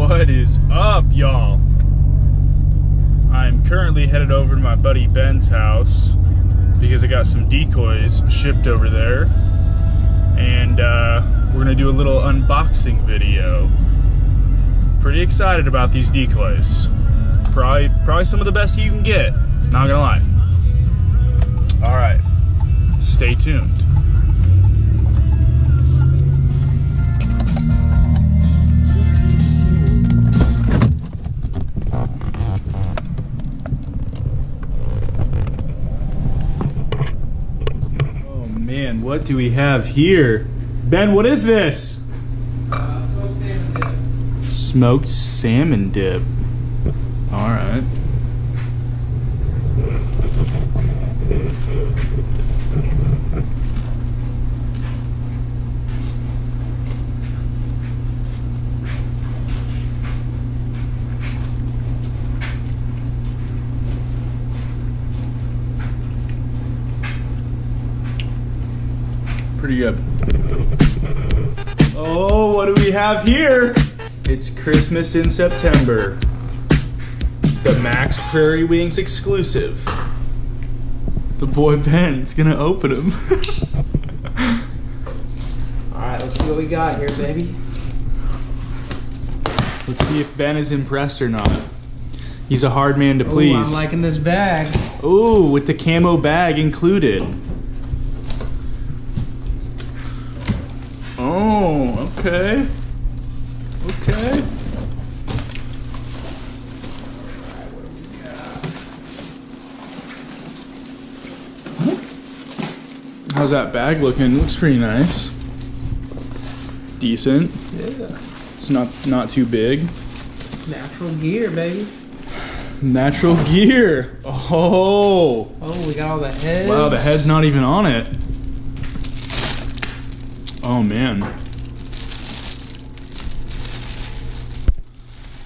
What is up, y'all? I'm currently headed over to my buddy Ben's house because I got some decoys shipped over there, and we're gonna do a little unboxing video. Pretty excited about these decoys. Probably some of the best you can get, not gonna lie. All right, stay tuned. Man, what do we have here? Ben, what is this? Smoked salmon dip. Smoked salmon dip. All right. Pretty good. Oh, what do we have here? It's Christmas in September. The Mack's Prairie Wings exclusive. The boy Ben's gonna open them. Alright, let's see what we got here, baby. Let's see if Ben is impressed or not. He's a hard man to please. Ooh, I'm liking this bag. Ooh, with the camo bag included. Oh, okay. Okay. Alright, what do we got? How's that bag looking? Looks pretty nice. Decent. Yeah. It's not too big. Natural gear, baby. Natural gear. Oh. Oh, we got all the heads. Wow, the head's not even on it. Oh man.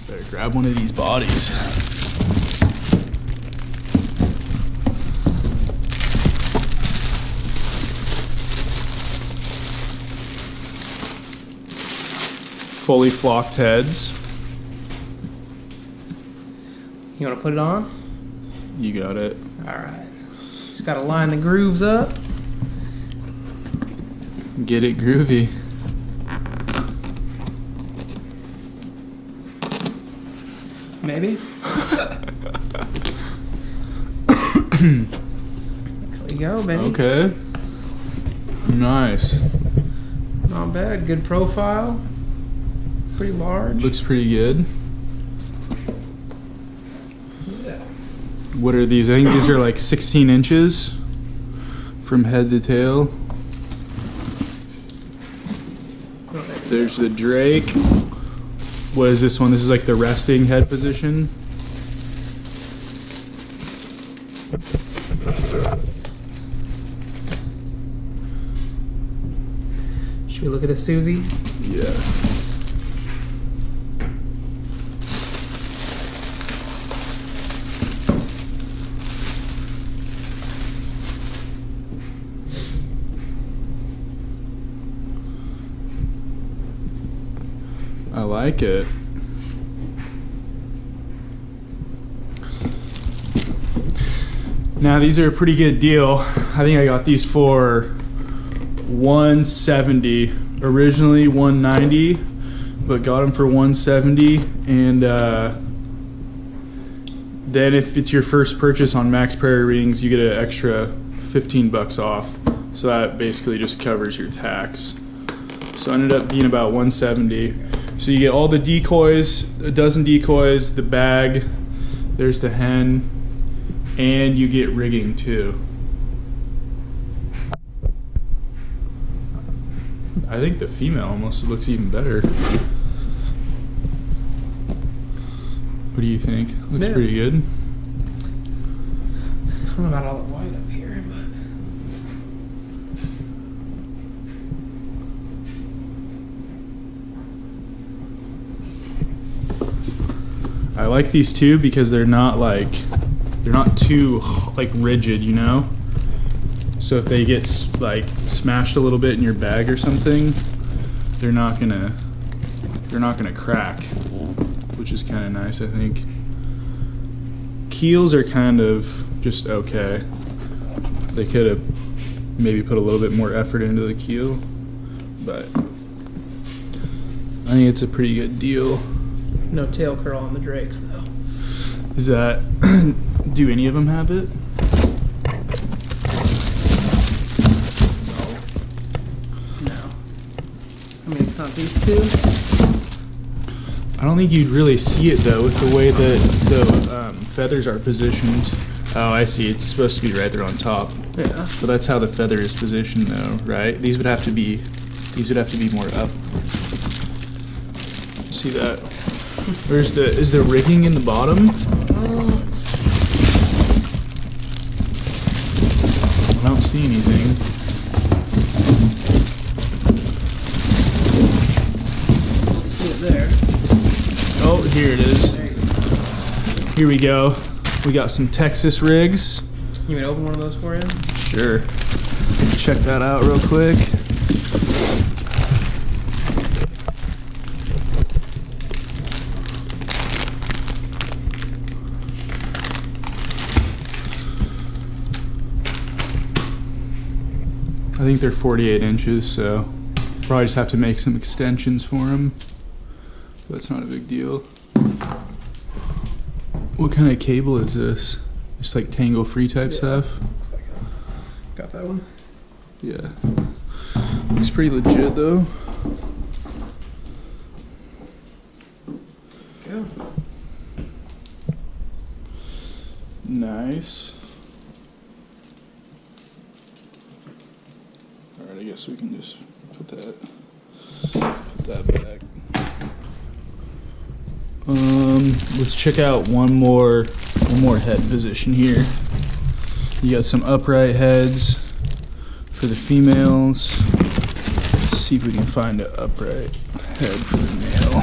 Better grab one of these bodies. Fully flocked heads. You want to put it on? You got it. Alright. Just got to line the grooves up. Get it groovy. Maybe. There we go, baby. Okay. Nice. Not bad. Good profile. Pretty large. Looks pretty good. Yeah. What are these? I think these are like 16 inches from head to tail. There's the Drake. What is this one? This is like the resting head position. Should we look at the Susie? Yeah. I like it. Now these are a pretty good deal. I think I got these for $170. Originally $190, but got them for $170. And then if it's your first purchase on Mack's Prairie Wings, you get an extra 15 bucks off. So that basically just covers your tax. So it ended up being about $170. So you get all the decoys, a dozen decoys, the bag, there's the hen, and you get rigging too. I think the female almost looks even better. What do you think? Looks pretty good. I don't know about all the white up here, but I like these too because they're not too like rigid, you know? So if they get like smashed a little bit in your bag or something, they're not gonna crack. which is kind of nice, I think. Keels are kind of just okay. They could have maybe put a little bit more effort into the keel, but I think it's a pretty good deal. No tail curl on the Drakes though. Is that, do any of them have it? No. I mean, it's not these two. I don't think you'd really see it though with the way that the feathers are positioned. Oh, I see. It's supposed to be right there on top. Yeah. So that's how the feather is positioned though, right? These would have to be more up. See that? Where's is the rigging in the bottom? Let's see. I don't see anything. See it there. Oh, here it is. There you go. Here we go. We got some Texas rigs. You want me to open one of those for you? Sure. Check that out real quick. I think they're 48 inches, so probably just have to make some extensions for them. That's not a big deal. What kind of cable is this? Just like tangle free type stuff? Looks like got that one. Yeah. Looks pretty legit though. Go. Nice. Alright, I guess we can just put that back. Let's check out one more head position here. You got some upright heads for the females. Let's see if we can find an upright head for the male.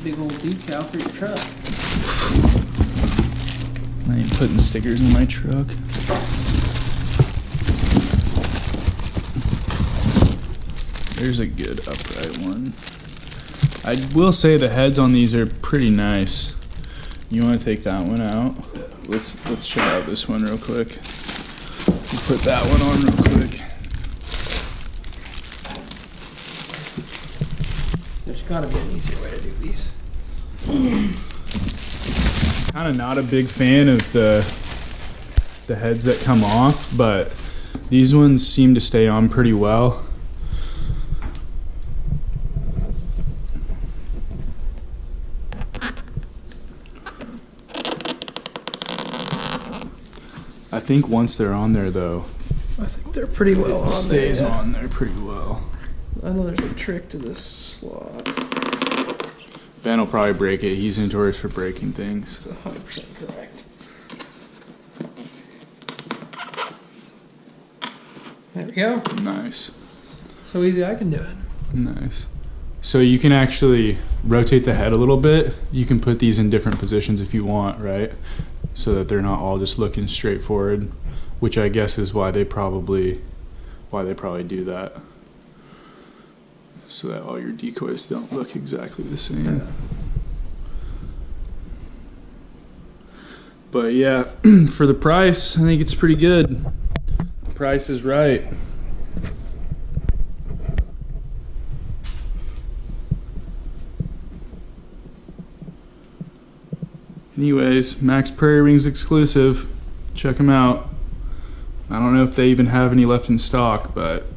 Big old decal for your truck. I ain't putting stickers in my truck. There's a good upright one. I will say the heads on these are pretty nice. You want to take that one out? Let's check out this one real quick. We'll put that one on real quick. There's gotta be an easier way to do these. Kind of not a big fan of the heads that come off, but these ones seem to stay on pretty well. I think once they're on there though, I think they're pretty well on it stays there. on there pretty well. I know there's a trick to this slot. Ben will probably break it. He's notorious for breaking things. 100% correct. There we go. Nice. So easy I can do it. Nice. So you can actually rotate the head a little bit. You can put these in different positions if you want, right? So that they're not all just looking straight forward, which I guess is why they probably do that. So that all your decoys don't look exactly the same. Yeah. But yeah, for the price, I think it's pretty good. The price is right. Anyways, Mack's Prairie Rings exclusive. Check them out. I don't know if they even have any left in stock, but